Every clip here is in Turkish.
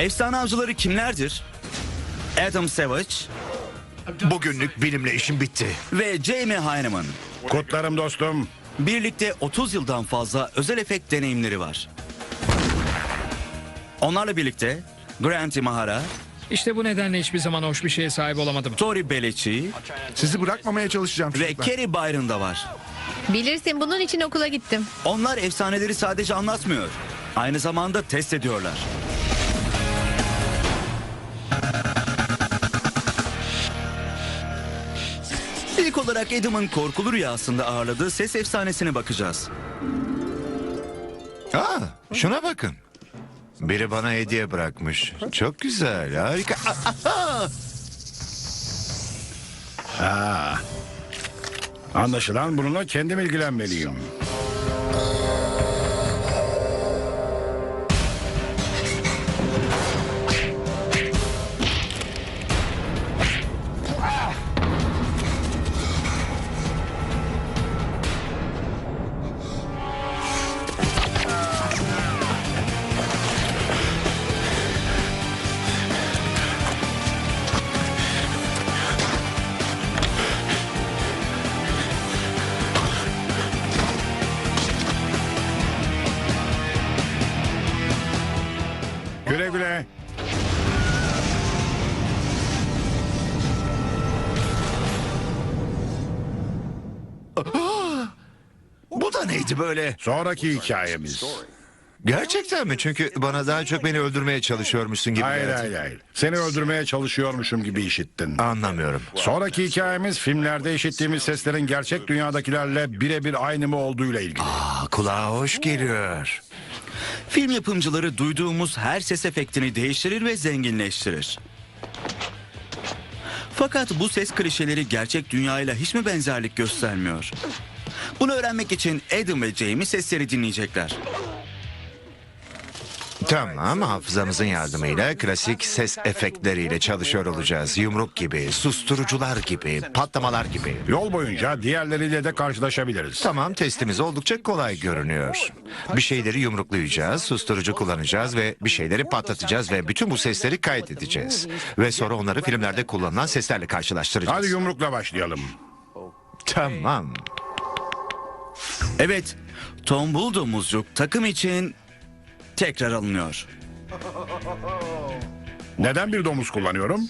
Efsane avcıları kimlerdir? Adam Savage Bugünlük bilimle işim bitti. ve Jamie Hyneman. Kutlarım dostum. Birlikte 30 yıldan fazla özel efekt deneyimleri var. Onlarla birlikte Grant Imahara, İşte bu nedenle hiçbir zaman hoş bir şeye sahip olamadım. Tori Belleci Sizi bırakmamaya çalışacağım ve çocuklar. Kerry Byron da var. Bilirsin, bunun için okula gittim. Onlar efsaneleri sadece anlatmıyor, aynı zamanda test ediyorlar. İlk olarak Adam'ın korkulu rüyasında ağırladığı ses efsanesine bakacağız. Aa, şuna bakın. Biri bana hediye bırakmış. Çok güzel, harika. Anlaşılan bununla kendim ilgilenmeliyim. Güle güle. Bu da neydi böyle? Sonraki hikayemiz. Gerçekten mi? Çünkü bana daha çok beni öldürmeye çalışıyormuşsun gibi Hayır geldi. hayır hayır. Seni öldürmeye çalışıyormuşum gibi işittin. Anlamıyorum. Sonraki hikayemiz filmlerde işittiğimiz seslerin gerçek dünyadakilerle birebir aynı mı olduğuyla ilgili. Kulağa hoş geliyor. Film yapımcıları duyduğumuz her ses efektini değiştirir ve zenginleştirir. Fakat bu ses klişeleri gerçek dünyayla hiç mi benzerlik göstermiyor? Bunu öğrenmek için Adam ve Jamie sesleri dinleyecekler. Tamam, hafızamızın yardımıyla klasik ses efektleriyle çalışıyor olacağız. Yumruk gibi, susturucular gibi, patlamalar gibi. Yol boyunca diğerleriyle de karşılaşabiliriz. Tamam, testimiz oldukça kolay görünüyor. Bir şeyleri yumruklayacağız, susturucu kullanacağız ve bir şeyleri patlatacağız ve bütün bu sesleri kaydedeceğiz. Ve sonra onları filmlerde kullanılan seslerle karşılaştıracağız. Hadi yumrukla başlayalım. Tamam. Evet, tombul domuzcuk takım için tekrar alınıyor. Neden bir domuz kullanıyorum?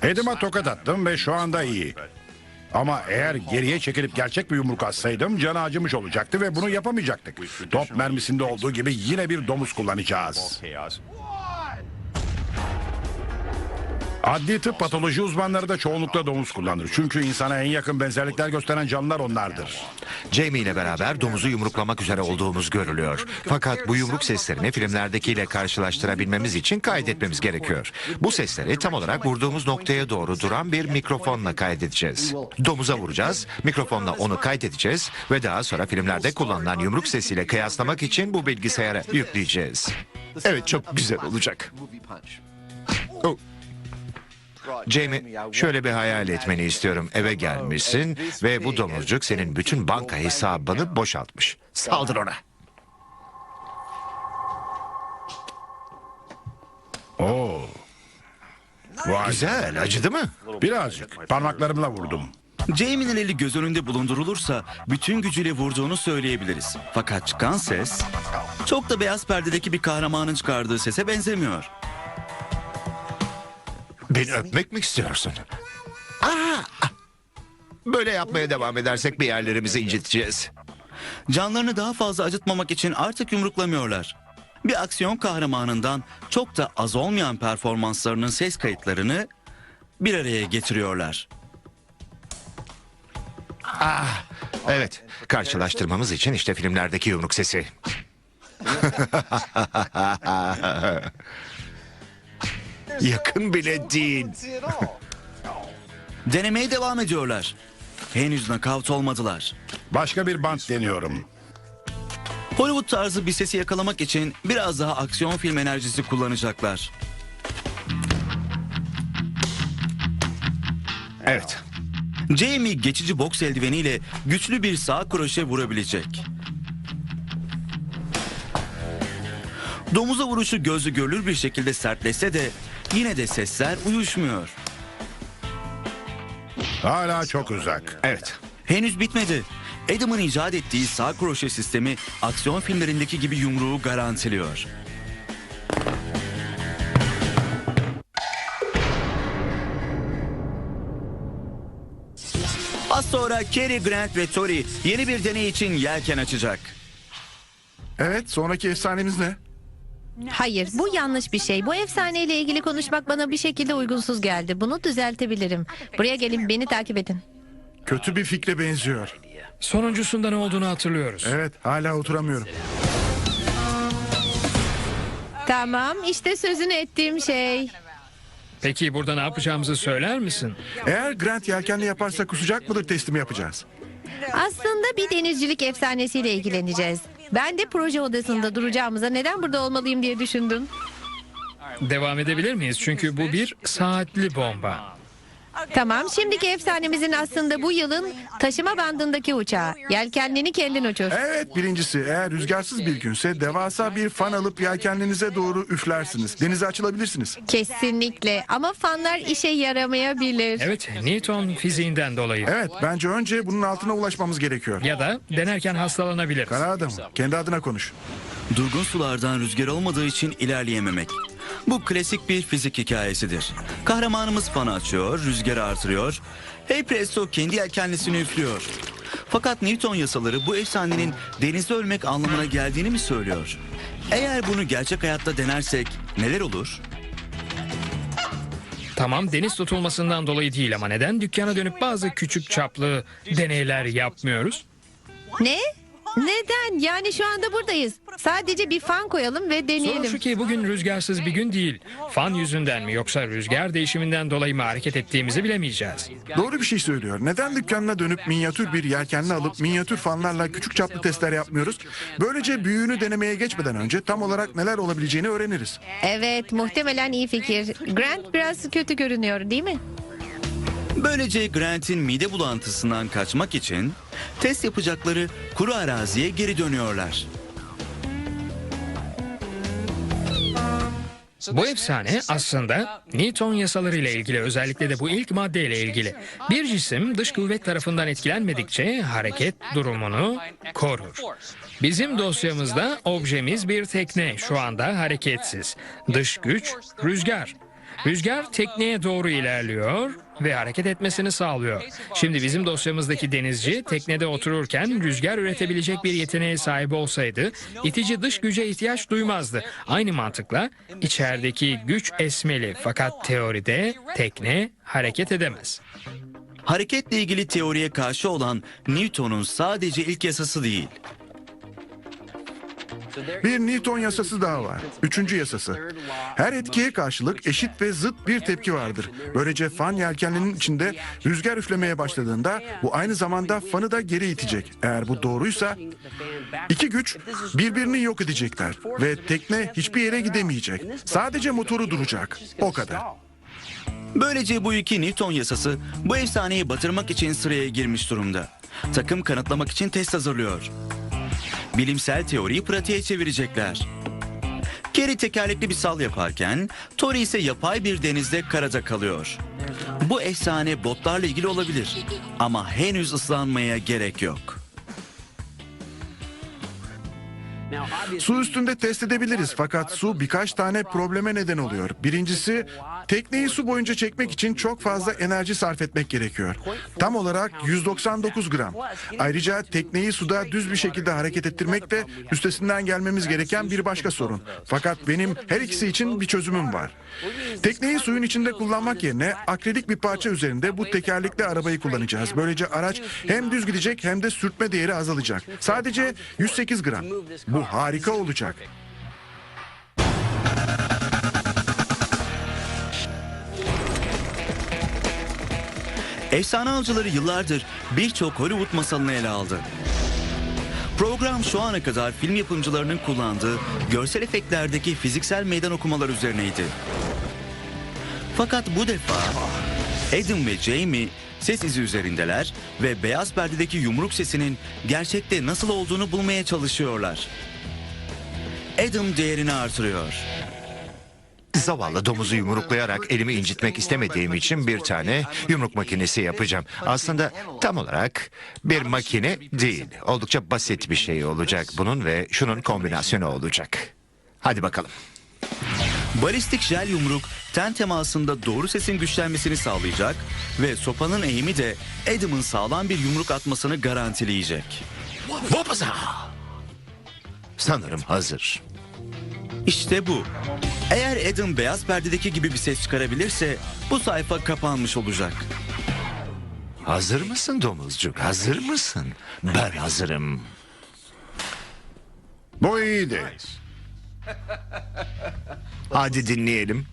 Adam'a tokat attım ve şu anda iyi. Ama eğer geriye çekilip gerçek bir yumruk atsaydım canı acımış olacaktı ve bunu yapamayacaktık. Top mermisinde olduğu gibi yine bir domuz kullanacağız. Adli tıp patoloji uzmanları da çoğunlukla domuz kullanır. Çünkü insana en yakın benzerlikler gösteren canlılar onlardır. Jamie ile beraber domuzu yumruklamak üzere olduğumuz görülüyor. Fakat bu yumruk seslerini filmlerdekiyle karşılaştırabilmemiz için kaydetmemiz gerekiyor. Bu sesleri tam olarak vurduğumuz noktaya doğru duran bir mikrofonla kaydedeceğiz. Domuza vuracağız, mikrofonla onu kaydedeceğiz ve daha sonra filmlerde kullanılan yumruk sesiyle kıyaslamak için bu bilgisayara yükleyeceğiz. Evet, çok güzel olacak. Oh. Jamie, şöyle bir hayal etmeni istiyorum. Eve gelmişsin ve bu domuzcuk senin bütün banka hesabını boşaltmış. Saldır ona. Oo. Vay. Güzel, acıdı mı? Birazcık parmaklarımla vurdum. Jamie'nin eli göz önünde bulundurulursa bütün gücüyle vurduğunu söyleyebiliriz. Fakat çıkan ses çok da beyaz perdedeki bir kahramanın çıkardığı sese benzemiyor. Beni öpmek mi istiyorsun? Aa! Böyle yapmaya devam edersek bir yerlerimizi inciteceğiz. Canlarını daha fazla acıtmamak için artık yumruklamıyorlar. Bir aksiyon kahramanından çok da az olmayan performanslarının ses kayıtlarını bir araya getiriyorlar. Evet, karşılaştırmamız için işte filmlerdeki yumruk sesi. Yakın bile değil. Denemeye devam ediyorlar. Henüz nakavt olmadılar. Başka bir bant deniyorum. Hollywood tarzı bir sesi yakalamak için biraz daha aksiyon film enerjisi kullanacaklar. Evet. Jamie geçici boks eldiveniyle güçlü bir sağ kroşe vurabilecek. Domuza vuruşu gözü görülür bir şekilde sertleşse de yine de sesler uyuşmuyor. Hala çok uzak. Evet. Henüz bitmedi. Adam'ın icat ettiği sağ kroşe sistemi aksiyon filmlerindeki gibi yumruğu garantiliyor. Az sonra Cary Grant ve Tori yeni bir deney için yelken açacak. Evet, sonraki efsanemiz ne? Hayır, bu yanlış bir şey. Bu efsaneyle ilgili konuşmak bana bir şekilde uygunsuz geldi. Bunu düzeltebilirim. Buraya gelin, beni takip edin. Kötü bir fikre benziyor. Sonuncusunda ne olduğunu hatırlıyoruz. Evet, hala oturamıyorum. Tamam, işte sözünü ettiğim şey. Peki burada ne yapacağımızı söyler misin? Eğer Grant yelkenli yaparsa kusacak mıdır testimi yapacağız. Aslında bir denizcilik efsanesiyle ilgileneceğiz. Ben de proje odasında duracağımıza neden burada olmalıyım diye düşündüm. Devam edebilir miyiz? Çünkü bu bir saatli bomba. Tamam, şimdiki efsanemizin aslında bu yılın taşıma bandındaki uçağı. Yelkenliğini kendin uçur. Evet, birincisi eğer rüzgarsız bir günse devasa bir fan alıp yelkenlinize doğru üflersiniz. Denize açılabilirsiniz. Kesinlikle ama fanlar işe yaramayabilir. Evet, Newton fiziğinden dolayı. Evet, bence önce bunun altına ulaşmamız gerekiyor. Ya da denerken hastalanabilir. Kara adam, kendi adına konuş. Durgun sulardan rüzgar olmadığı için ilerleyememek. Bu klasik bir fizik hikayesidir. Kahramanımız fanı açıyor, rüzgarı artırıyor. Hey presto kendi yelkenlisini üflüyor. Fakat Newton yasaları bu efsanenin denizde ölmek anlamına geldiğini mi söylüyor? Eğer bunu gerçek hayatta denersek neler olur? Tamam, deniz tutulmasından dolayı değil ama neden dükkana dönüp bazı küçük çaplı deneyler yapmıyoruz? Ne? Neden? Yani şu anda buradayız. Sadece bir fan koyalım ve Sorun deneyelim. şu ki bugün rüzgarsız bir gün değil. Fan yüzünden mi yoksa rüzgar değişiminden dolayı mı hareket ettiğimizi bilemeyeceğiz. Doğru bir şey söylüyor. Neden dükkanına dönüp minyatür bir yelkenli alıp minyatür fanlarla küçük çaplı testler yapmıyoruz? Böylece büyüğünü denemeye geçmeden önce tam olarak neler olabileceğini öğreniriz. Evet, muhtemelen iyi fikir. Grant biraz kötü görünüyor, değil mi? Böylece Grant'in mide bulantısından kaçmak için test yapacakları kuru araziye geri dönüyorlar. Bu efsane aslında Newton yasaları ile ilgili, özellikle de bu ilk madde ile ilgili. Bir cisim dış kuvvet tarafından etkilenmedikçe hareket durumunu korur. Bizim dosyamızda objemiz bir tekne, şu anda hareketsiz. Dış güç rüzgar. Rüzgar tekneye doğru ilerliyor ve hareket etmesini sağlıyor. Şimdi bizim dosyamızdaki denizci teknede otururken rüzgar üretebilecek bir yeteneğe sahip olsaydı itici dış güce ihtiyaç duymazdı. Aynı mantıkla içerideki güç esmeli fakat teoride tekne hareket edemez. Hareketle ilgili teoriye karşı olan Newton'un sadece ilk yasası değil. Bir Newton yasası daha var. Üçüncü yasası. Her etkiye karşılık eşit ve zıt bir tepki vardır. Böylece fan yelkenlinin içinde rüzgar üflemeye başladığında bu aynı zamanda fanı da geri itecek. Eğer bu doğruysa iki güç birbirini yok edecekler ve tekne hiçbir yere gidemeyecek. Sadece motoru duracak. O kadar. Böylece bu iki Newton yasası bu efsaneyi batırmak için sıraya girmiş durumda. Takım kanıtlamak için test hazırlıyor. Bilimsel teoriyi pratiğe çevirecekler. Cary tekerlekli bir sal yaparken Tori ise yapay bir denizde karada kalıyor. Bu efsane botlarla ilgili olabilir ama henüz ıslanmaya gerek yok. Su üstünde test edebiliriz fakat su birkaç tane probleme neden oluyor. Birincisi, tekneyi su boyunca çekmek için çok fazla enerji sarf etmek gerekiyor. Tam olarak 199 gram. Ayrıca tekneyi suda düz bir şekilde hareket ettirmek de üstesinden gelmemiz gereken bir başka sorun. Fakat benim her ikisi için bir çözümüm var. Tekneyi suyun içinde kullanmak yerine akrilik bir parça üzerinde bu tekerlekli arabayı kullanacağız. Böylece araç hem düz gidecek hem de sürtme değeri azalacak. Sadece 108 gram. Bu harika olacak. Efsane Avcıları yıllardır birçok Hollywood masalını ele aldı. Program şu ana kadar film yapımcılarının kullandığı görsel efektlerdeki fiziksel meydan okumalar üzerineydi. Fakat bu defa Adam ve Jamie ses izi üzerindeler ve beyaz perdedeki yumruk sesinin gerçekte nasıl olduğunu bulmaya çalışıyorlar. Adam değerini artırıyor. Zavallı domuzu yumruklayarak elimi incitmek istemediğim için bir tane yumruk makinesi yapacağım. Aslında tam olarak bir makine değil. Oldukça basit bir şey olacak bunun ve şunun kombinasyonu olacak. Hadi bakalım. Balistik jel yumruk ten temasında doğru sesin güçlenmesini sağlayacak ve sopanın eğimi de Adam'ın sağlam bir yumruk atmasını garantileyecek. Sanırım hazır. İşte bu. Eğer Adam beyaz perdedeki gibi bir ses çıkarabilirse bu sayfa kapanmış olacak. Hazır mısın domuzcuk? Hazır mısın? Ben hazırım. Bu iyiydi. Hadi dinleyelim.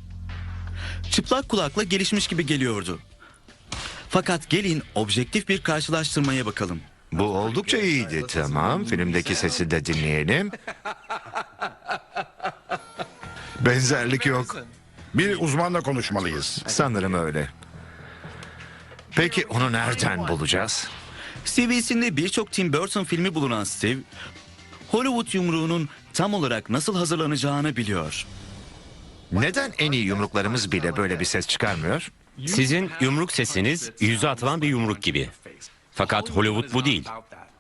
Çıplak kulakla gelişmiş gibi geliyordu. Fakat gelin objektif bir karşılaştırmaya bakalım. Bu oldukça iyiydi. Tamam. Filmdeki sesi de dinleyelim. Benzerlik yok. Bir uzmanla konuşmalıyız. Sanırım öyle. Peki onu nereden bulacağız? CV'sinde birçok Tim Burton filmi bulunan Steve, Hollywood yumruğunun tam olarak nasıl hazırlanacağını biliyor. Neden en iyi yumruklarımız bile böyle bir ses çıkarmıyor? Sizin yumruk sesiniz yüze atılan bir yumruk gibi. Fakat Hollywood bu değil.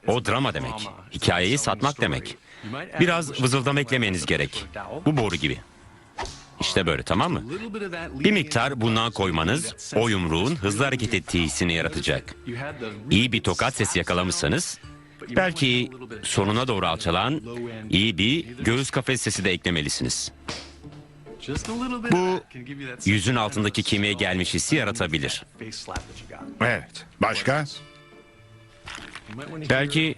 O drama demek. Hikayeyi satmak demek. Biraz vızıldama eklemeniz gerek. Bu boru gibi. İşte böyle, tamam mı? Bir miktar bundan koymanız o yumruğun hızlı hareket ettiği hissini yaratacak. İyi bir tokat sesi yakalamışsanız belki sonuna doğru alçalan iyi bir göğüs kafes sesi de eklemelisiniz. Bu yüzün altındaki kemiğe gelmiş hissi yaratabilir. Evet. Başka? Belki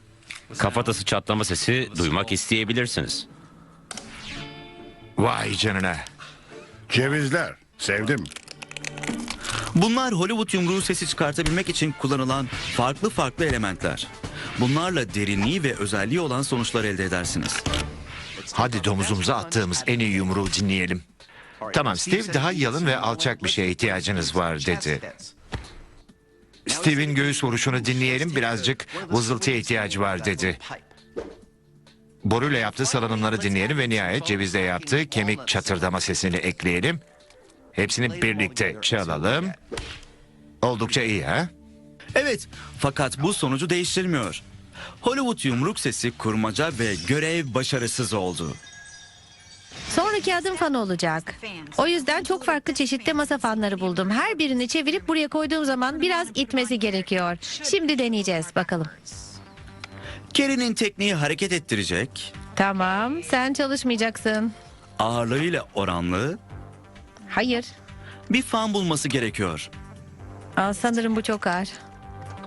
kafatası çatlama sesi duymak isteyebilirsiniz. Vay canına. Cevizler. Sevdim. Bunlar Hollywood yumruğu sesi çıkartabilmek için kullanılan farklı elementler. Bunlarla derinliği ve özelliği olan sonuçlar elde edersiniz. Hadi domuzumuza attığımız en iyi yumruğu dinleyelim. Tamam, Steve daha yalın ve alçak bir şeye ihtiyacınız var dedi. Steve'in göğüs vuruşunu dinleyelim, birazcık vızıltıya ihtiyacı var dedi. Boruyla yaptığı salınımları dinleyelim ve nihayet cevizle yaptığı kemik çatırdama sesini ekleyelim. Hepsini birlikte çalalım. Oldukça iyi ha? Evet, fakat bu sonucu değiştirmiyor. Hollywood yumruk sesi kurmaca ve görev başarısız oldu. Sonraki adım fan olacak. O yüzden çok farklı çeşitli masa fanları buldum. Her birini çevirip buraya koyduğum zaman biraz itmesi gerekiyor. Şimdi deneyeceğiz bakalım. Kerry'nin tekniği hareket ettirecek, Tamam, sen çalışmayacaksın. ağırlığıyla oranlı Hayır. bir fan bulması gerekiyor. Sanırım bu çok ağır.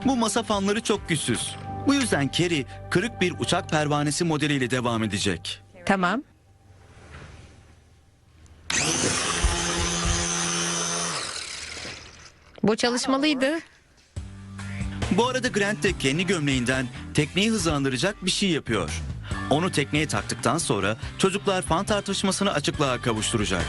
Bu masa fanları çok güçsüz. Bu yüzden Kerry kırık bir uçak pervanesi modeliyle devam edecek. Tamam. Bu çalışmalıydı. Bu arada Grant de kendi gömleğinden tekneyi hızlandıracak bir şey yapıyor. Onu tekneye taktıktan sonra çocuklar fan tartışmasını açıklığa kavuşturacak.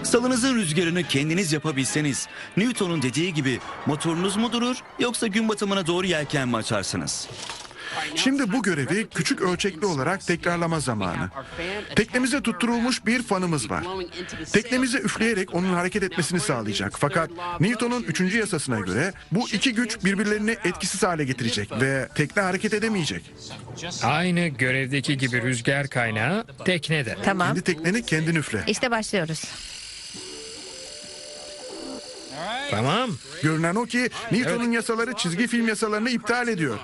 Salınızın rüzgarını kendiniz yapabilseniz, Newton'un dediği gibi motorunuz mu durur yoksa gün batımına doğru yelken mi açarsınız? Şimdi bu görevi küçük ölçekli olarak tekrarlama zamanı. Teknemize tutturulmuş bir fanımız var. Teknemize üfleyerek onun hareket etmesini sağlayacak. Fakat Newton'un 3. yasasına göre bu iki güç birbirlerini etkisiz hale getirecek ve tekne hareket edemeyecek. Aynı görevdeki gibi rüzgar kaynağı teknede. Tamam. Kendi tekneni kendin üfle. İşte başlıyoruz. Tamam. Görünen o ki Newton'un yasaları çizgi film yasalarını iptal ediyor.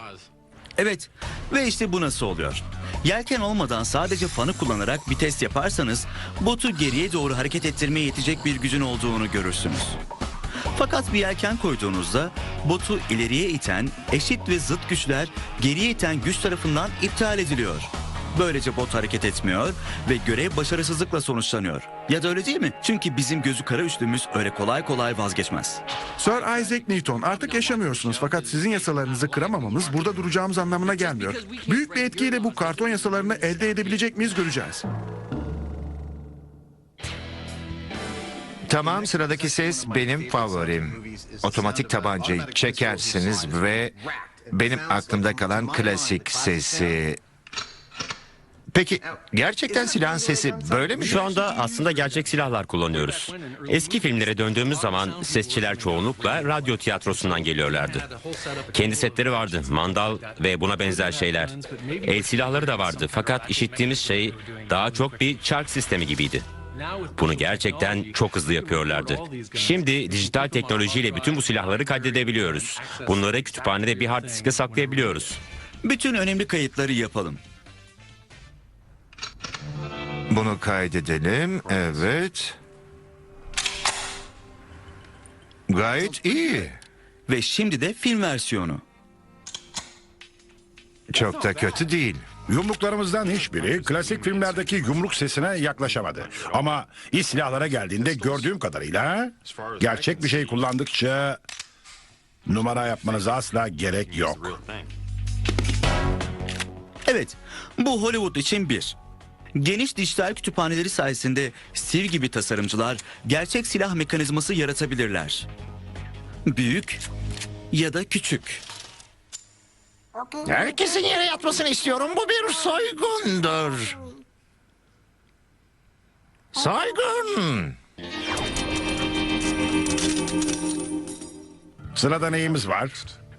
Evet, ve işte bu nasıl oluyor? Yelken olmadan sadece fanı kullanarak bir test yaparsanız botu geriye doğru hareket ettirmeye yetecek bir gücün olduğunu görürsünüz. Fakat bir yelken koyduğunuzda botu ileriye iten eşit ve zıt güçler geriye iten güç tarafından iptal ediliyor. Böylece bot hareket etmiyor ve görev başarısızlıkla sonuçlanıyor. Ya da öyle değil mi? Çünkü bizim gözü kara üçlümüz öyle kolay kolay vazgeçmez. Sir Isaac Newton, artık yaşamıyorsunuz fakat sizin yasalarınızı kıramamamız burada duracağımız anlamına gelmiyor. Büyük bir etkiyle bu karton yasalarını elde edebilecek miyiz göreceğiz. Tamam, sıradaki ses benim favorim. Otomatik tabancayı çekersiniz ve benim aklımda kalan klasik sesi. Peki gerçekten silahın sesi böyle mi? Şu anda aslında gerçek silahlar kullanıyoruz. Eski filmlere döndüğümüz zaman sesçiler çoğunlukla radyo tiyatrosundan geliyorlardı. Kendi setleri vardı, mandal ve buna benzer şeyler. El silahları da vardı fakat işittiğimiz şey daha çok bir çark sistemi gibiydi. Bunu gerçekten çok hızlı yapıyorlardı. Şimdi dijital teknolojiyle bütün bu silahları kaydedebiliyoruz. Bunları kütüphanede bir hard diske saklayabiliyoruz. Bütün önemli kayıtları yapalım. Bunu kaydedelim. Evet. Gayet iyi. Ve şimdi de film versiyonu. Çok da kötü değil. Yumruklarımızdan hiçbiri klasik filmlerdeki yumruk sesine yaklaşamadı. Ama iyi silahlara geldiğinde gördüğüm kadarıyla gerçek bir şey kullandıkça numara yapmanıza asla gerek yok. Evet, bu Hollywood için bir. Geniş dijital kütüphaneleri sayesinde Steve gibi tasarımcılar gerçek silah mekanizması yaratabilirler. Büyük ya da küçük. Herkesin yere yatmasını istiyorum. Bu bir soygundur. Soygun. Sırada neyimiz var?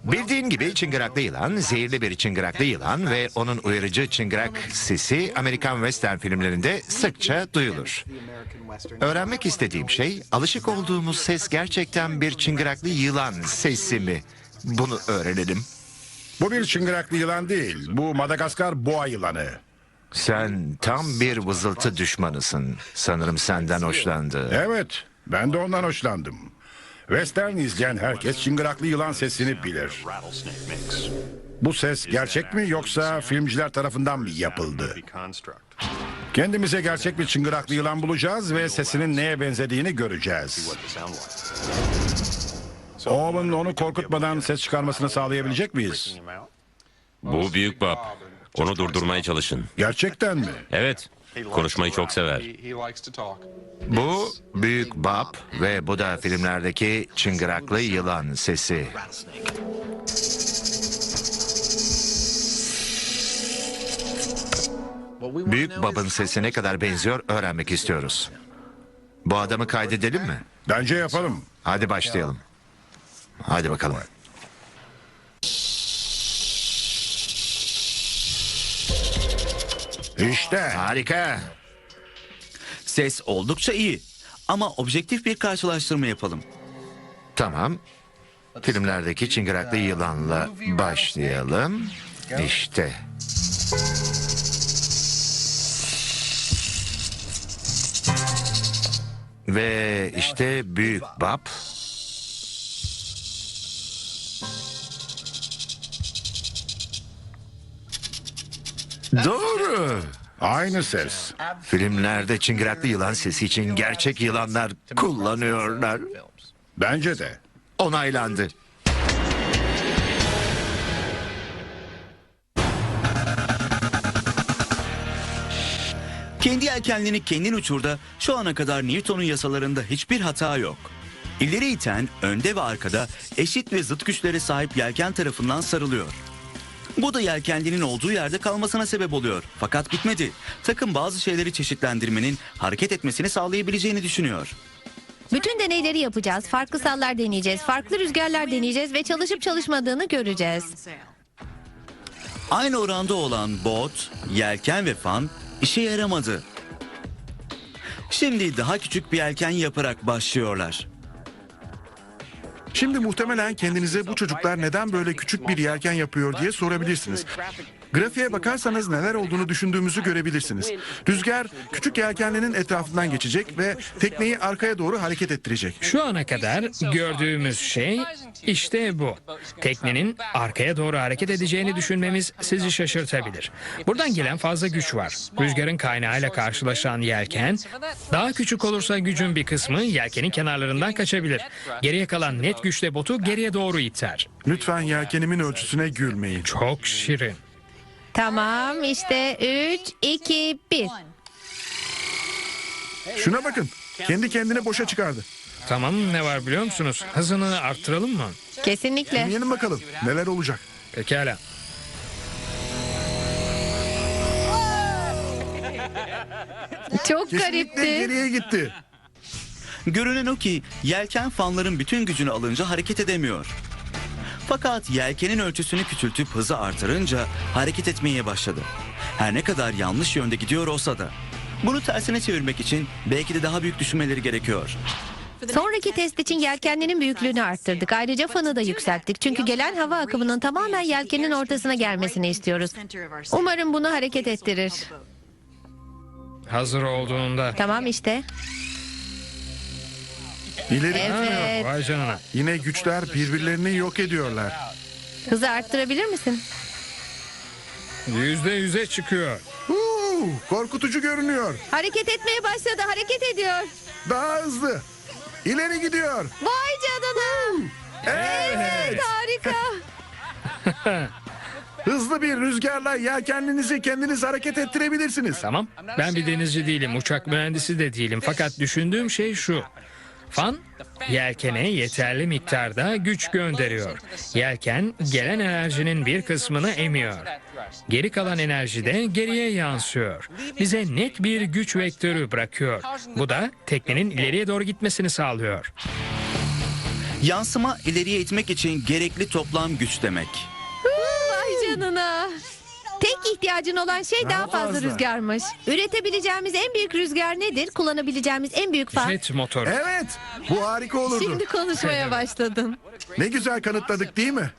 Bildiğin gibi çıngıraklı yılan, zehirli bir çıngıraklı yılan ve onun uyarıcı çıngırak sesi Amerikan western filmlerinde sıkça duyulur. Öğrenmek istediğim şey, alışık olduğumuz ses gerçekten bir çıngıraklı yılan sesi mi? Bunu öğrenelim. Bu bir çıngıraklı yılan değil. Bu Madagaskar boğa yılanı. Sen tam bir vızıltı düşmanısın. Sanırım senden hoşlandı. Evet, ben de ondan hoşlandım. Western izleyen herkes çıngıraklı yılan sesini bilir. Bu ses gerçek mi yoksa filmciler tarafından mı yapıldı? Kendimize gerçek bir çıngıraklı yılan bulacağız ve sesinin neye benzediğini göreceğiz. Owen onu korkutmadan ses çıkarmasını sağlayabilecek miyiz? Bu büyük Bob. Onu durdurmaya çalışın. Gerçekten mi? Evet, konuşmayı çok sever. Bu Büyük Bob ve bu da filmlerdeki çıngıraklı yılan sesi. Büyük Bob'un sesi ne kadar benziyor öğrenmek istiyoruz. Bu adamı kaydedelim mi? Bence yapalım. Hadi başlayalım. Hadi bakalım. İşte. Harika. Ses oldukça iyi. Ama objektif bir karşılaştırma yapalım. Tamam. Filmlerdeki çıngıraklı yılanla başlayalım. İşte. Ve işte Büyük Bob. Doğru. Aynı ses. Filmlerde çıngıraklı yılan sesi için gerçek yılanlar kullanıyorlar. Bence de. Onaylandı. Kendi yelkenlerini kendin uçurda şu ana kadar Newton'un yasalarında hiçbir hata yok. İleri iten önde ve arkada eşit ve zıt güçlere sahip yelken tarafından sarılıyor. Bu da yelkenlinin olduğu yerde kalmasına sebep oluyor. Fakat bitmedi. Takım bazı şeyleri çeşitlendirmenin hareket etmesini sağlayabileceğini düşünüyor. Bütün deneyleri yapacağız. Farklı sallar deneyeceğiz. Farklı rüzgarlar deneyeceğiz ve çalışıp çalışmadığını göreceğiz. Aynı oranda olan bot, yelken ve fan işe yaramadı. Şimdi daha küçük bir yelken yaparak başlıyorlar. Şimdi muhtemelen kendinize bu çocuklar neden böyle küçük bir yelken yapıyor diye sorabilirsiniz. Grafiğe bakarsanız neler olduğunu düşündüğümüzü görebilirsiniz. Rüzgar küçük yelkenlerin etrafından geçecek ve tekneyi arkaya doğru hareket ettirecek. Şu ana kadar gördüğümüz şey işte bu. Teknenin arkaya doğru hareket edeceğini düşünmemiz sizi şaşırtabilir. Buradan gelen fazla güç var. Rüzgarın kaynağıyla karşılaşan yelken daha küçük olursa gücün bir kısmı yelkenin kenarlarından kaçabilir. Geriye kalan net güçle botu geriye doğru iter. Lütfen yelkenimin ölçüsüne gülmeyin. Çok şirin. Tamam işte 3, 2, 1. Şuna bakın. Kendi kendine boşa çıkardı. Tamam, ne var biliyor musunuz? Hızını arttıralım mı? Kesinlikle. Deneyelim bakalım neler olacak. Pekala. Çok Kesinlikle garipti. geriye gitti. Görünen o ki yelken fanların bütün gücünü alınca hareket edemiyor. Fakat yelkenin ölçüsünü küçültüp hızı artırınca hareket etmeye başladı. Her ne kadar yanlış yönde gidiyor olsa da. Bunu tersine çevirmek için belki de daha büyük düşünmeleri gerekiyor. Sonraki test için yelkenlerin büyüklüğünü arttırdık. Ayrıca fanı da yükselttik. Çünkü gelen hava akımının tamamen yelkenin ortasına gelmesini istiyoruz. Umarım bunu hareket ettirir. Hazır olduğunda. Tamam işte. İleri Evet. Vay canına. Yine güçler birbirlerini yok ediyorlar. Hızı arttırabilir misin? %100'e çıkıyor. Korkutucu görünüyor. Hareket etmeye başladı. Hareket ediyor. Daha hızlı. İleri gidiyor. Vay canına. Evet. Harika. Hızlı bir rüzgarla yelkenlinizi kendiniz hareket ettirebilirsiniz. Tamam. Ben bir denizci değilim, uçak mühendisi de değilim. Fakat düşündüğüm şey şu. Fan, yelkene yeterli miktarda güç gönderiyor. Yelken, gelen enerjinin bir kısmını emiyor. Geri kalan enerji de geriye yansıyor. Bize net bir güç vektörü bırakıyor. Bu da teknenin ileriye doğru gitmesini sağlıyor. Yansıma ileriye itmek için gerekli toplam güç demek. Vay canına. Tek ihtiyacın olan şey daha fazla fazla. rüzgarmış. Üretebileceğimiz en büyük rüzgar nedir? Kullanabileceğimiz en büyük fan. Jet motoru. Evet, bu harika olurdu. Şimdi konuşmaya başladın. Ne güzel kanıtladık değil mi?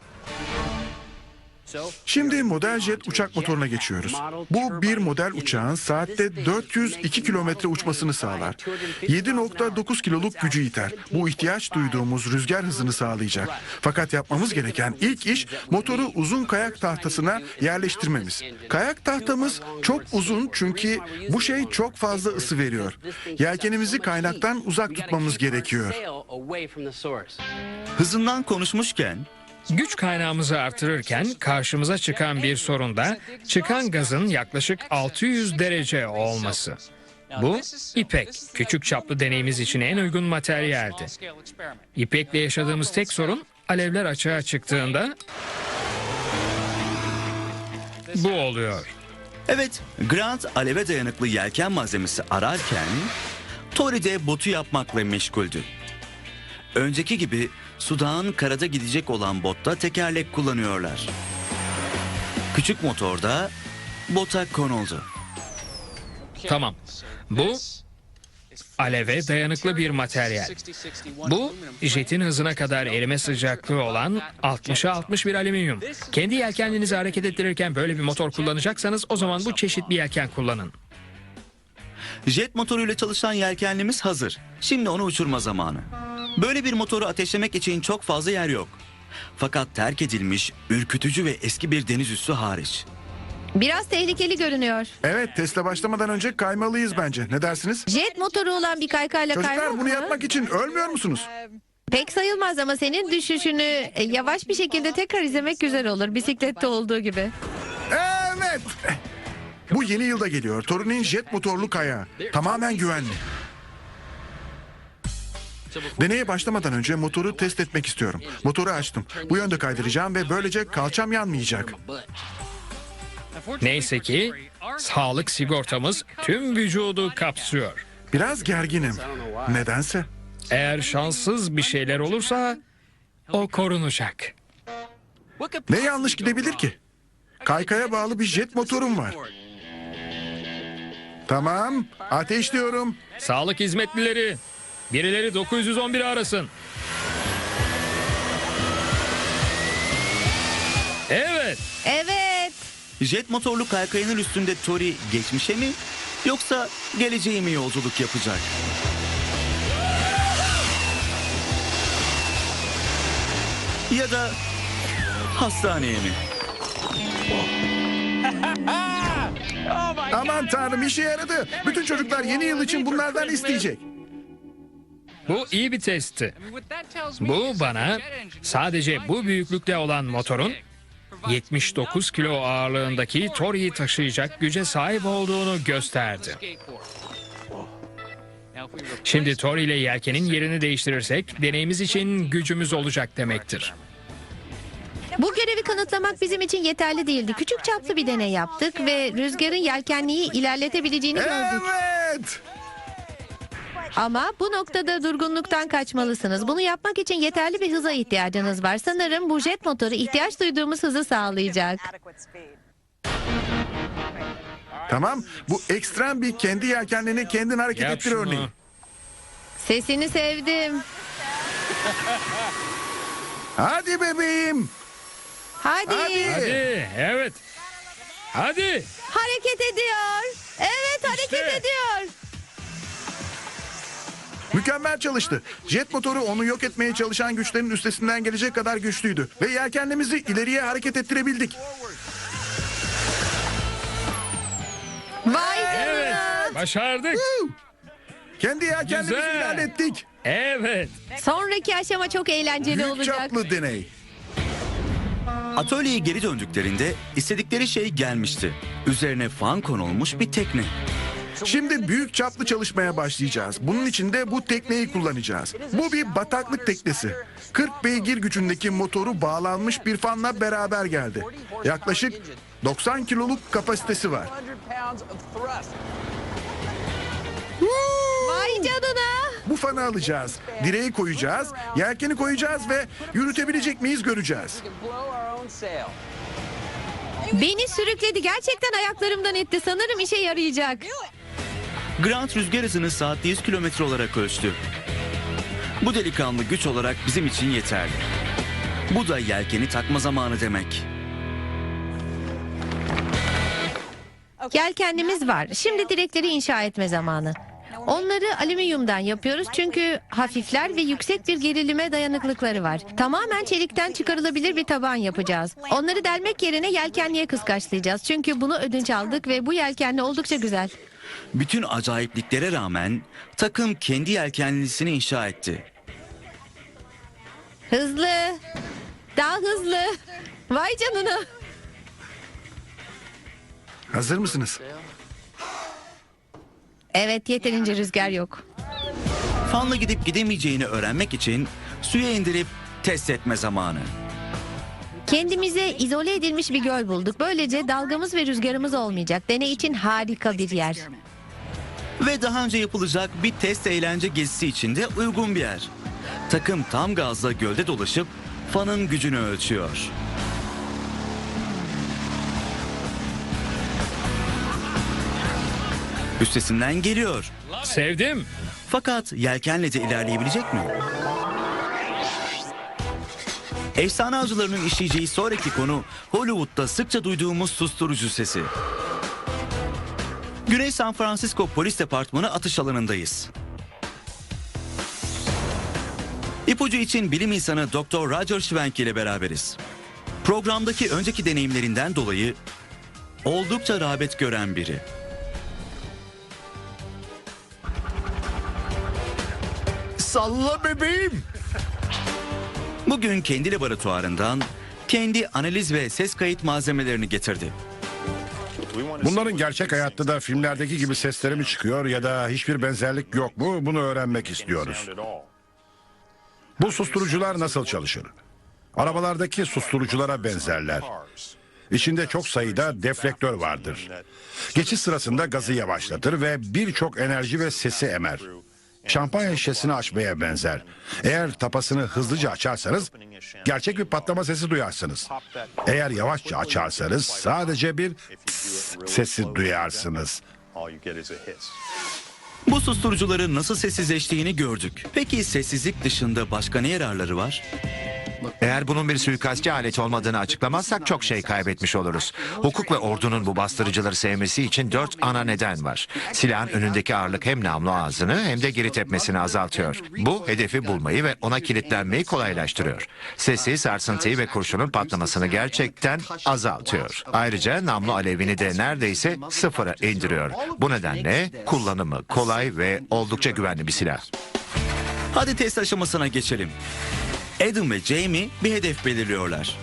Şimdi model jet uçak motoruna geçiyoruz. Bu bir model uçağın saatte 402 kilometre uçmasını sağlar. 7,9 kiloluk gücü iter. Bu ihtiyaç duyduğumuz rüzgar hızını sağlayacak. Fakat yapmamız gereken ilk iş motoru uzun kayak tahtasına yerleştirmemiz. Kayak tahtamız çok uzun çünkü bu şey çok fazla ısı veriyor. Yelkenimizi kaynaktan uzak tutmamız gerekiyor. Hızından konuşmuşken Güç kaynağımızı artırırken karşımıza çıkan bir sorun da çıkan gazın yaklaşık 600 derece olması. Bu ipek. Küçük çaplı deneyimiz için en uygun materyaldi. İpekle yaşadığımız tek sorun alevler açığa çıktığında bu oluyor. evet, Grant aleve dayanıklı yelken malzemesi ararken Tori de botu yapmakla meşguldü. Önceki gibi sudan karada gidecek olan botta tekerlek kullanıyorlar. Küçük motorda bota konuldu. Tamam. Bu aleve dayanıklı bir materyal. Bu jetin hızına kadar erime sıcaklığı olan 60'a 60 bir alüminyum. Kendi yelkeninizi hareket ettirirken böyle bir motor kullanacaksanız o zaman bu çeşit bir yelken kullanın. Jet motoruyla çalışan yelkenlimiz hazır. Şimdi onu uçurma zamanı. Böyle bir motoru ateşlemek için çok fazla yer yok. Fakat terk edilmiş, ürkütücü ve eski bir deniz üssü hariç. Biraz tehlikeli görünüyor. Evet, teste başlamadan önce kaymalıyız bence. Ne dersiniz? Jet motoru olan bir kaykayla kaymak Çocuklar bunu mı? yapmak için ölmüyor musunuz? Pek sayılmaz ama senin düşüşünü yavaş bir şekilde tekrar izlemek güzel olur. Bisiklette olduğu gibi. Evet. Bu yeni yılda geliyor. Tori'nin jet motorlu kayağı. Tamamen güvenli. Deneye başlamadan önce motoru test etmek istiyorum. Motoru açtım. Bu yönde kaydıracağım ve böylece kalçam yanmayacak. Neyse ki sağlık sigortamız tüm vücudu kapsıyor. Biraz gerginim. Nedense. Eğer şanssız bir şeyler olursa o korunacak. Ne yanlış gidebilir ki? Kaykaya bağlı bir jet motorum var. Tamam, ateşliyorum. Sağlık hizmetlileri, birileri 911'i arasın. Evet. Evet. Jet motorlu kaykayının üstünde Tori geçmişe mi yoksa geleceğe mi yolculuk yapacak? Ya da hastaneye mi? Aman tanrım, işe yaradı. Bütün çocuklar yeni yıl için bunlardan isteyecek. Bu iyi bir testti. Bu bana sadece bu büyüklükte olan motorun 79 kilo ağırlığındaki Tori'yi taşıyacak güce sahip olduğunu gösterdi. Şimdi Tori ile yelkenin yerini değiştirirsek deneyimiz için gücümüz olacak demektir. Bu görevi kanıtlamak bizim için yeterli değildi. Küçük çaplı bir deney yaptık ve rüzgarın yelkenliği ilerletebileceğini gördük. Evet. Ama bu noktada durgunluktan kaçmalısınız. Bunu yapmak için yeterli bir hıza ihtiyacınız var. Sanırım bu jet motoru ihtiyaç duyduğumuz hızı sağlayacak. Tamam. Bu ekstrem bir kendi yelkenlerini kendin hareket Yap ettir şunu. örneği. Sesini sevdim. Hadi bebeğim. Hadi. Hadi, evet. Hadi. Hareket ediyor. Evet, hareket İşte. ediyor. Mükemmel çalıştı. Jet motoru onu yok etmeye çalışan güçlerin üstesinden gelecek kadar güçlüydü. Ve yelkenlerimizi ileriye hareket ettirebildik. Vay Evet. canına. Başardık. Kendi yelkenlerimizi Güzel. ilerlettik. Evet. Sonraki aşama çok eğlenceli Büyük olacak. çaplı deney. Atölyeye geri döndüklerinde istedikleri şey gelmişti. Üzerine fan konulmuş bir tekne. Şimdi büyük çaplı çalışmaya başlayacağız. Bunun için de bu tekneyi kullanacağız. Bu bir bataklık teknesi. 40 beygir gücündeki motoru bağlanmış bir fanla beraber geldi. Yaklaşık 90 kiloluk kapasitesi var. Vay canına. Bu fanı alacağız. Direği koyacağız. Yelkeni koyacağız ve yürütebilecek miyiz göreceğiz. Beni sürükledi. Gerçekten ayaklarımdan etti. Sanırım işe yarayacak. Grant rüzgar hızını saatte 100 kilometre olarak ölçtü. Bu delikanlı güç olarak bizim için yeterli. Bu da yelkeni takma zamanı demek. Yelkenlimiz var. Şimdi direkleri inşa etme zamanı. Onları alüminyumdan yapıyoruz çünkü hafifler ve yüksek bir gerilime dayanıklıkları var. Tamamen çelikten çıkarılabilir bir taban yapacağız. Onları delmek yerine yelkenliğe kıskaçlayacağız. Çünkü bunu ödünç aldık ve bu yelkenli oldukça güzel. Bütün acayipliklere rağmen takım kendi yelkenlisini inşa etti. Hızlı. Daha hızlı. Vay canına. Hazır mısınız? Evet, yeterince rüzgar yok. Fanla gidip gidemeyeceğini öğrenmek için suya indirip test etme zamanı. Kendimize izole edilmiş bir göl bulduk. Böylece dalgamız ve rüzgarımız olmayacak. Deney için harika bir yer. Ve daha önce yapılacak bir test eğlence gezisi için de uygun bir yer. Takım tam gazla gölde dolaşıp fanın gücünü ölçüyor. Üstesinden geliyor. Sevdim. Fakat yelkenle de ilerleyebilecek mi? Efsane avcılarının işleyeceği sonraki konu Hollywood'da sıkça duyduğumuz susturucu sesi. Güney San Francisco Polis Departmanı atış alanındayız. İpucu için bilim insanı Dr. Roger Schwenk ile beraberiz. Programdaki önceki deneyimlerinden dolayı oldukça rağbet gören biri. Salla bebeğim. Bugün kendi laboratuvarından kendi analiz ve ses kayıt malzemelerini getirdi. Bunların gerçek hayatta da filmlerdeki gibi sesleri mi çıkıyor ya da hiçbir benzerlik yok mu? Bunu öğrenmek istiyoruz. Bu susturucular nasıl çalışır? Arabalardaki susturuculara benzerler. İçinde çok sayıda deflektör vardır. Geçiş sırasında gazı yavaşlatır ve birçok enerji ve sesi emer. Şampanya şişesini açmaya benzer. Eğer tapasını hızlıca açarsanız gerçek bir patlama sesi duyarsınız. Eğer yavaşça açarsanız sadece bir tıs sesi duyarsınız. Bu susturucuların nasıl sessizleştiğini gördük. Peki sessizlik dışında başka ne yararları var? Eğer bunun bir suikastçı aleti olmadığını açıklamazsak çok şey kaybetmiş oluruz. Hukuk ve ordunun bu bastırıcıları sevmesi için 4 ana neden var. Silahın önündeki ağırlık hem namlu ağzını hem de geri tepmesini azaltıyor. Bu hedefi bulmayı ve ona kilitlenmeyi kolaylaştırıyor. Sesi, sarsıntıyı ve kurşunun patlamasını gerçekten azaltıyor. Ayrıca namlu alevini de neredeyse sıfıra indiriyor. Bu nedenle kullanımı kolay ve oldukça güvenli bir silah. Hadi test aşamasına geçelim. Adam ve Jamie bir hedef belirliyorlar.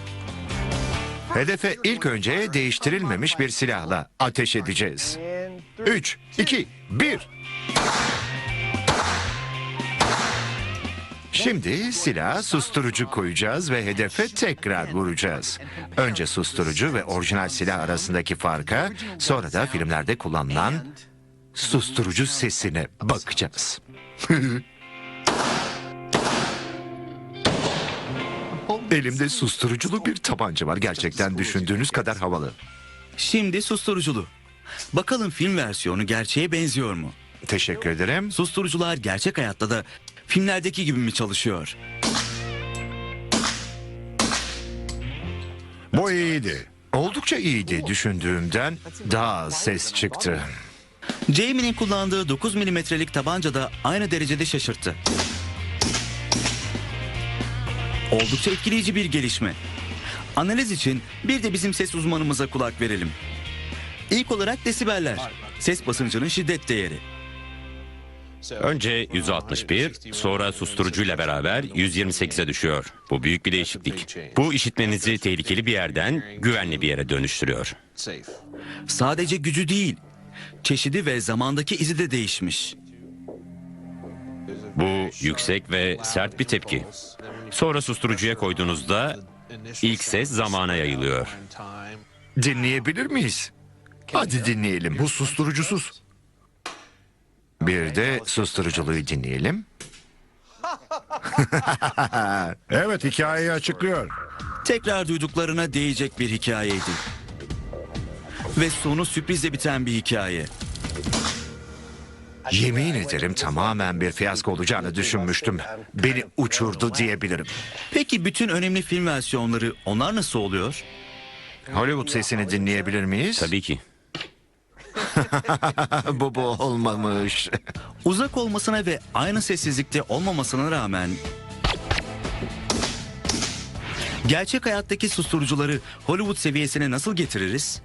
Hedefe ilk önce değiştirilmemiş bir silahla ateş edeceğiz. 3, 2, 1. Şimdi silaha susturucu koyacağız ve hedefe tekrar vuracağız. Önce susturucu ve orijinal silah arasındaki farka, sonra da filmlerde kullanılan susturucu sesine bakacağız. Elimde susturuculu bir tabanca var. Gerçekten düşündüğünüz kadar havalı. Şimdi susturuculu. Bakalım film versiyonu gerçeğe benziyor mu? Teşekkür ederim. Susturucular gerçek hayatta da filmlerdeki gibi mi çalışıyor? Bu iyiydi. Oldukça iyiydi, düşündüğümden daha az ses çıktı. Jamie'nin kullandığı 9 milimetrelik tabanca da aynı derecede şaşırttı. Oldukça etkileyici bir gelişme. Analiz için bir de bizim ses uzmanımıza kulak verelim. İlk olarak desibeller. Ses basıncının şiddet değeri. Önce 161, sonra susturucuyla beraber 128'e düşüyor. Bu büyük bir değişiklik. Bu işitmenizi tehlikeli bir yerden güvenli bir yere dönüştürüyor. Sadece gücü değil, çeşidi ve zamandaki izi de değişmiş. Bu yüksek ve sert bir tepki. Sonra susturucuya koyduğunuzda ilk ses zamana yayılıyor. Dinleyebilir miyiz? Hadi dinleyelim. Bu susturucusuz. Bir de susturuculuğu dinleyelim. Evet, hikayeyi açıklıyor. Tekrar duyduklarına değecek bir hikayeydi. Ve sonu sürprizle biten bir hikaye. Yemin ederim tamamen bir fiyasko olacağını düşünmüştüm. Beni uçurdu diyebilirim. Peki bütün önemli film versiyonları onlar nasıl oluyor? Hollywood sesini dinleyebilir miyiz? Tabii ki. Bu olmamış. Uzak olmasına ve aynı sessizlikte olmamasına rağmen gerçek hayattaki susturucuları Hollywood seviyesine nasıl getiririz?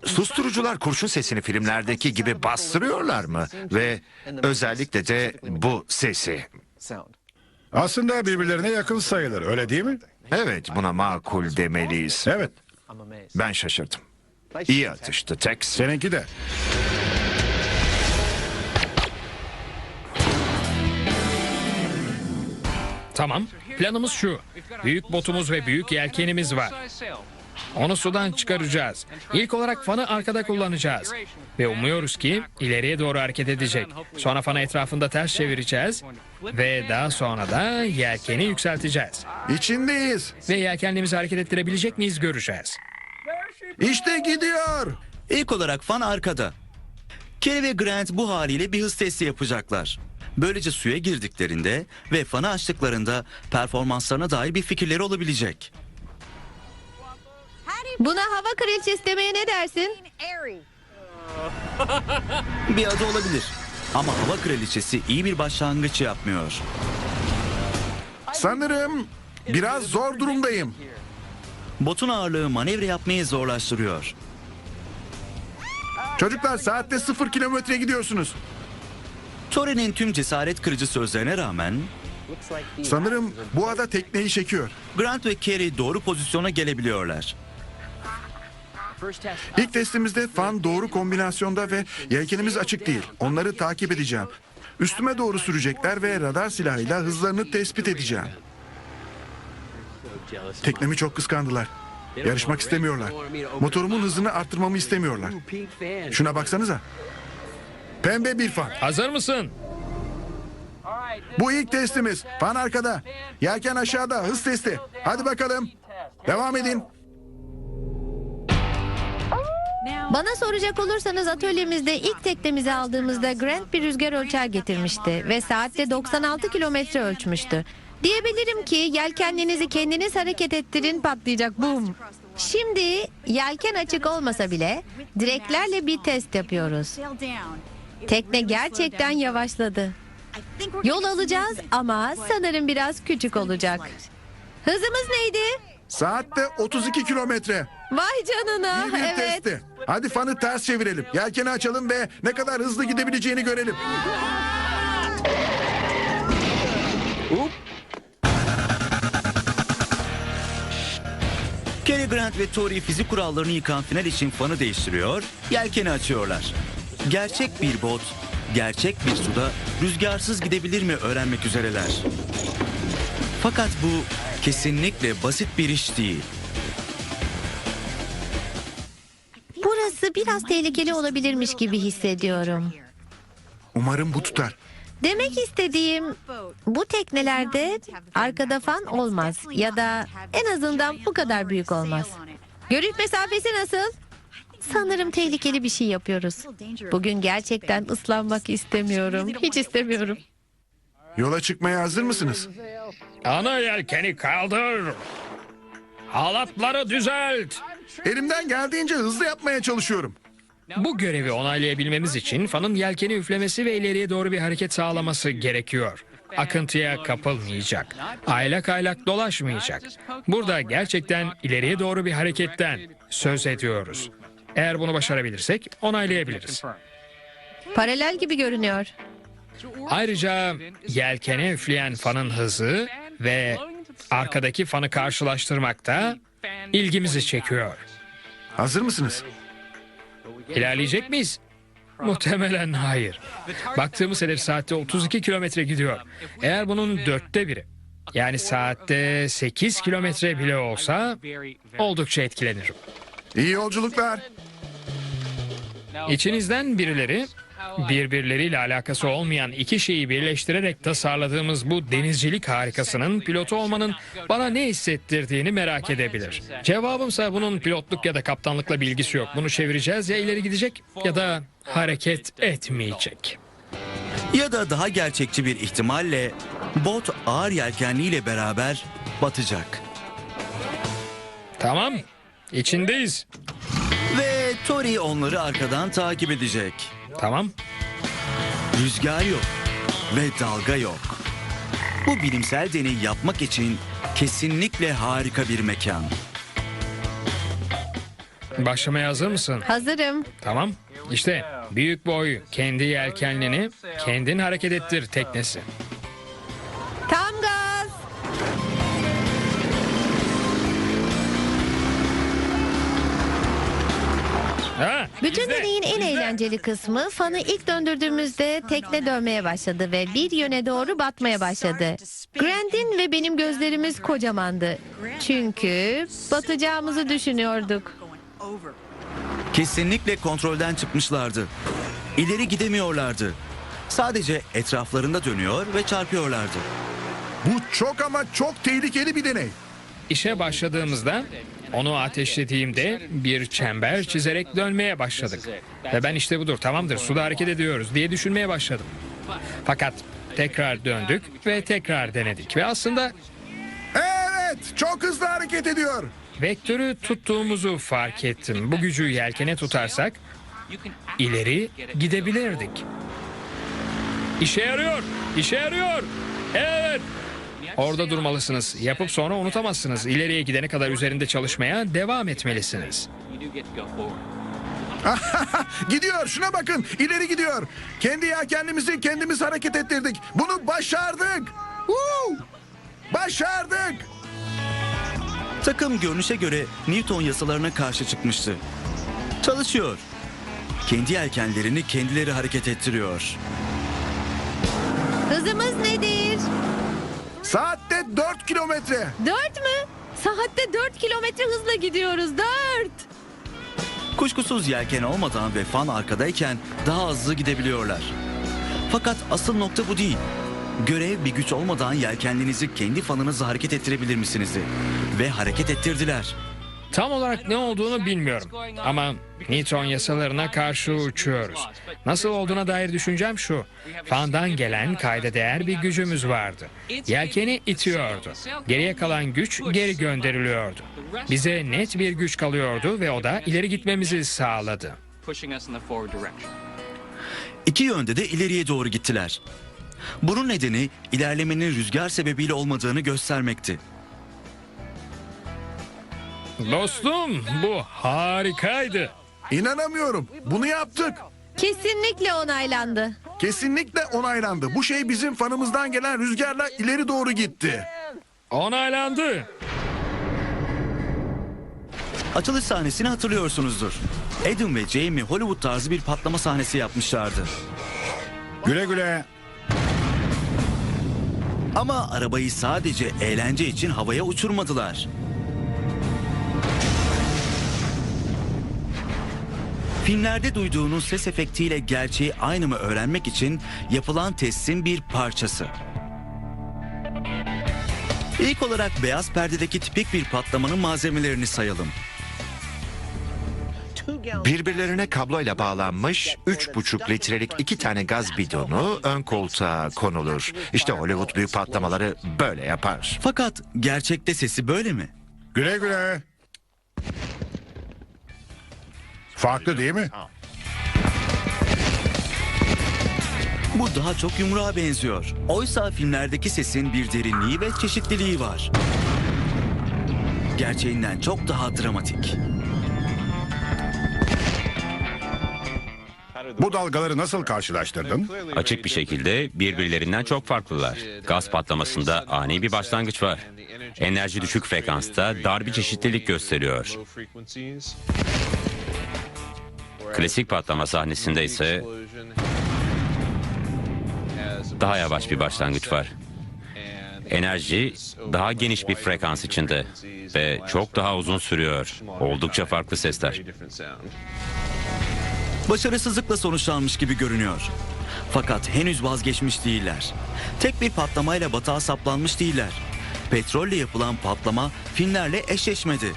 Susturucular kurşun sesini filmlerdeki gibi bastırıyorlar mı? Ve özellikle de bu sesi. Aslında birbirlerine yakın sayılır, öyle değil mi? Evet, buna makul demeliyiz. Evet, Ben şaşırdım. İyi atıştı Tex. seninki de. Tamam. Planımız şu. Büyük botumuz ve büyük yelkenimiz var. Onu sudan çıkaracağız. İlk olarak fanı arkada kullanacağız. Ve umuyoruz ki ileriye doğru hareket edecek. Sonra fanı etrafında ters çevireceğiz. Ve daha sonra da yelkeni yükselteceğiz. İçindeyiz. Ve yelkenliğimizi hareket ettirebilecek miyiz göreceğiz. İşte gidiyor. İlk olarak fan arkada. Kerry ve Grant bu haliyle bir hız testi yapacaklar. Böylece suya girdiklerinde ve fanı açtıklarında performanslarına dair bir fikirleri olabilecek. Buna hava kraliçesi demeye ne dersin? Bir adı olabilir. Ama hava kraliçesi iyi bir başlangıç yapmıyor. Sanırım biraz zor durumdayım. Botun ağırlığı manevra yapmayı zorlaştırıyor. Çocuklar saatte 0 kilometre gidiyorsunuz. Tori'nin tüm cesaret kırıcı sözlerine rağmen Sanırım bu ada tekneyi çekiyor. Grant ve Kerry doğru pozisyona gelebiliyorlar. İlk testimizde fan doğru kombinasyonda ve yelkenimiz açık değil. Onları takip edeceğim. Üstüme doğru sürecekler ve radar silahıyla hızlarını tespit edeceğim. Teknemi çok kıskandılar. Yarışmak istemiyorlar. Motorumun hızını arttırmamı istemiyorlar. Şuna baksanıza. Pembe bir fan. Hazır mısın? Bu ilk testimiz. Fan arkada. Yelken aşağıda. Hız testi. Hadi bakalım. Devam edin. Bana soracak olursanız atölyemizde ilk teknemizi aldığımızda Grant bir rüzgar ölçer getirmişti ve saatte 96 kilometre ölçmüştü. Diyebilirim ki yelkenlerinizi kendiniz hareket ettirin patlayacak bum. Şimdi yelken açık olmasa bile direklerle bir test yapıyoruz. Tekne gerçekten yavaşladı. Yol alacağız ama sanırım biraz küçük olacak. Hızımız neydi? Saatte 32 kilometre. Vay canına, İyi bir evet. testti. Hadi fanı ters çevirelim. Yelkeni açalım ve ne kadar hızlı gidebileceğini görelim. Cary Grant ve Tori fizik kurallarını yıkan final için fanı değiştiriyor, yelkeni açıyorlar. Gerçek bir bot gerçek bir suda rüzgarsız gidebilir mi öğrenmek üzereler. Fakat bu kesinlikle basit bir iş değil. Burası biraz tehlikeli olabilirmiş gibi hissediyorum. Umarım bu tutar. Demek istediğim bu teknelerde arkada fan olmaz ya da en azından bu kadar büyük olmaz. Görüş mesafesi nasıl? Sanırım tehlikeli bir şey yapıyoruz. Bugün gerçekten ıslanmak istemiyorum. Hiç istemiyorum. Yola çıkmaya hazır mısınız? Ana yelkeni kaldır. Halatları düzelt. Elimden geldiğince hızlı yapmaya çalışıyorum. Bu görevi onaylayabilmemiz için fanın yelkeni üflemesi ve ileriye doğru bir hareket sağlaması gerekiyor. Akıntıya kapılmayacak. Aylak aylak dolaşmayacak. Burada gerçekten ileriye doğru bir hareketten söz ediyoruz. Eğer bunu başarabilirsek onaylayabiliriz. Paralel gibi görünüyor. Ayrıca yelkene üfleyen fanın hızı ve arkadaki fanı karşılaştırmak da ilgimizi çekiyor. Hazır mısınız? İlerleyecek miyiz? Muhtemelen hayır. Baktığımız hedef saatte 32 kilometre gidiyor. Eğer bunun 1/4, yani saatte 8 kilometre bile olsa oldukça etkilenirim. İyi yolculuklar. İçinizden birileri birbirleriyle alakası olmayan iki şeyi birleştirerek tasarladığımız bu denizcilik harikasının pilotu olmanın bana ne hissettirdiğini merak edebilir. Cevabımsa bunun pilotluk ya da kaptanlıkla bir ilgisi yok. Bunu çevireceğiz, ya ileri gidecek ya da hareket etmeyecek. Ya da daha gerçekçi bir ihtimalle bot ağır yelkenliyle beraber batacak. Tamam, içindeyiz. Ve Tori onları arkadan takip edecek. Tamam. Rüzgar yok ve dalga yok. Bu bilimsel deneyi yapmak için kesinlikle harika bir mekan. Başlamaya hazır mısın? Hazırım. Tamam. İşte büyük boy kendi yelkenliğini kendin hareket ettir teknesi. Tam gaz. Ha, Bütün izle, deneyin en izle. eğlenceli kısmı fanı ilk döndürdüğümüzde tekne dönmeye başladı ve bir yöne doğru batmaya başladı. Grant'in ve benim gözlerimiz kocamandı. Çünkü batacağımızı düşünüyorduk. Kesinlikle kontrolden çıkmışlardı. İleri gidemiyorlardı. Sadece etraflarında dönüyor ve çarpıyorlardı. Bu çok ama çok tehlikeli bir deney. İşe başladığımızda onu ateşlediğimde bir çember çizerek dönmeye başladık. Ve ben işte budur, tamamdır, suda hareket ediyoruz diye düşünmeye başladım. Fakat tekrar döndük ve tekrar denedik. Ve aslında Evet, çok hızlı hareket ediyor. vektörü tuttuğumuzu fark ettim. Bu gücü yelkene tutarsak ileri gidebilirdik. İşe yarıyor, işe yarıyor. Evet. Orada durmalısınız. Yapıp sonra unutamazsınız. İleriye gidene kadar üzerinde çalışmaya devam etmelisiniz. Gidiyor, şuna bakın, ileri gidiyor. Kendi yelkenimizi kendimiz hareket ettirdik. Bunu başardık. Woo! Başardık. Takım görünüşe göre Newton yasalarına karşı çıkmıştı. Çalışıyor. Kendi yelkenlerini kendileri hareket ettiriyor. Hızımız nedir? Saatte 4 kilometre. 4 mü? Saatte 4 kilometre hızla gidiyoruz. 4. Kuşkusuz yelken olmadan ve fan arkadayken daha hızlı gidebiliyorlar. Fakat asıl nokta bu değil. Görev bir güç olmadan yelkenlerinizi kendi fanınızla hareket ettirebilir misinizdi? Ve hareket ettirdiler. Tam olarak ne olduğunu bilmiyorum. Ama Newton yasalarına karşı uçuyoruz. Nasıl olduğuna dair düşüncem şu. Fandan gelen kayda değer bir gücümüz vardı. Yelkeni itiyordu. Geriye kalan güç geri gönderiliyordu. Bize net bir güç kalıyordu ve o da ileri gitmemizi sağladı. İki yönde de ileriye doğru gittiler. Bunun nedeni ilerlemenin rüzgar sebebiyle olmadığını göstermekti. Dostum, bu harikaydı. İnanamıyorum. Bunu yaptık. Kesinlikle onaylandı. Kesinlikle onaylandı. Bu şey bizim fanımızdan gelen rüzgarla ileri doğru gitti. Onaylandı. Açılış sahnesini hatırlıyorsunuzdur. Adam ve Jamie Hollywood tarzı bir patlama sahnesi yapmışlardı. Güle güle. Ama arabayı sadece eğlence için havaya uçurmadılar. Filmlerde duyduğunuz ses efektiyle gerçeği aynı mı öğrenmek için yapılan testin bir parçası. İlk olarak beyaz perdedeki tipik bir patlamanın malzemelerini sayalım. Birbirlerine kabloyla bağlanmış 3,5 litrelik 2 tane gaz bidonu ön koltuğa konulur. İşte Hollywood büyük patlamaları böyle yapar. Fakat gerçekte sesi böyle mi? Güle güle. Farklı değil mi? Bu daha çok yumruğa benziyor. Oysa filmlerdeki sesin bir derinliği ve çeşitliliği var. Gerçeğinden çok daha dramatik. Bu dalgaları nasıl karşılaştırdın? Açık bir şekilde birbirlerinden çok farklılar. Gaz patlamasında ani bir başlangıç var. Enerji düşük frekansta dar bir çeşitlilik gösteriyor. Klasik patlama sahnesinde ise daha yavaş bir başlangıç var. Enerji daha geniş bir frekans içinde ve çok daha uzun sürüyor. Oldukça farklı sesler. Başarısızlıkla sonuçlanmış gibi görünüyor. Fakat henüz vazgeçmiş değiller. Tek bir patlamayla batağa saplanmış değiller. Petrolle yapılan patlama filmlerle eşleşmedi.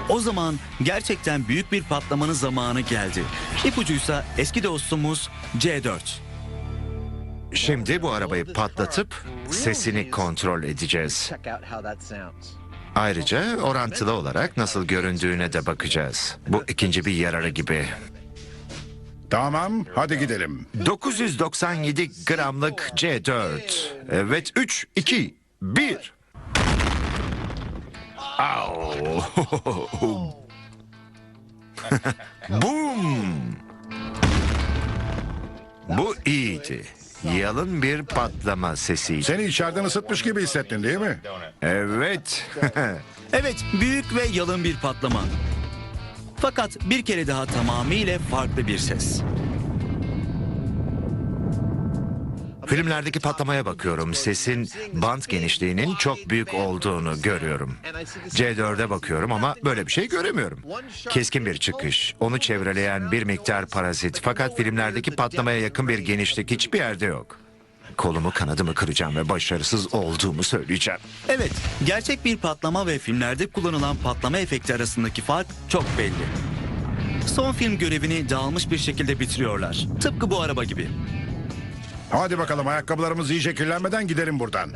O zaman gerçekten büyük bir patlamanın zamanı geldi. İpucuysa eski dostumuz C4. Şimdi bu arabayı patlatıp sesini kontrol edeceğiz. Ayrıca orantılı olarak nasıl göründüğüne de bakacağız. Bu ikinci bir yararı gibi. Tamam, hadi gidelim. 997 gramlık C4. Evet, 3, 2, 1. Au. Boom. Bu iyiydi. Yalın bir patlama sesiydi. Seni içeriden ısıtmış gibi hissettin değil mi? Evet. Evet, büyük ve yalın bir patlama. Fakat bir kere daha tamamıyla farklı bir ses. Filmlerdeki patlamaya bakıyorum. Sesin bant genişliğinin çok büyük olduğunu görüyorum. C4'e bakıyorum ama böyle bir şey göremiyorum. Keskin bir çıkış, onu çevreleyen bir miktar parazit. Fakat filmlerdeki patlamaya yakın bir genişlik hiçbir yerde yok. Kolumu kanadımı kıracağım ve başarısız olduğumu söyleyeceğim. Evet, gerçek bir patlama ve filmlerde kullanılan patlama efekti arasındaki fark çok belli. Son film görevini dağılmış bir şekilde bitiriyorlar. Tıpkı bu araba gibi. Hadi bakalım ayakkabılarımız iyice kirlenmeden gidelim buradan.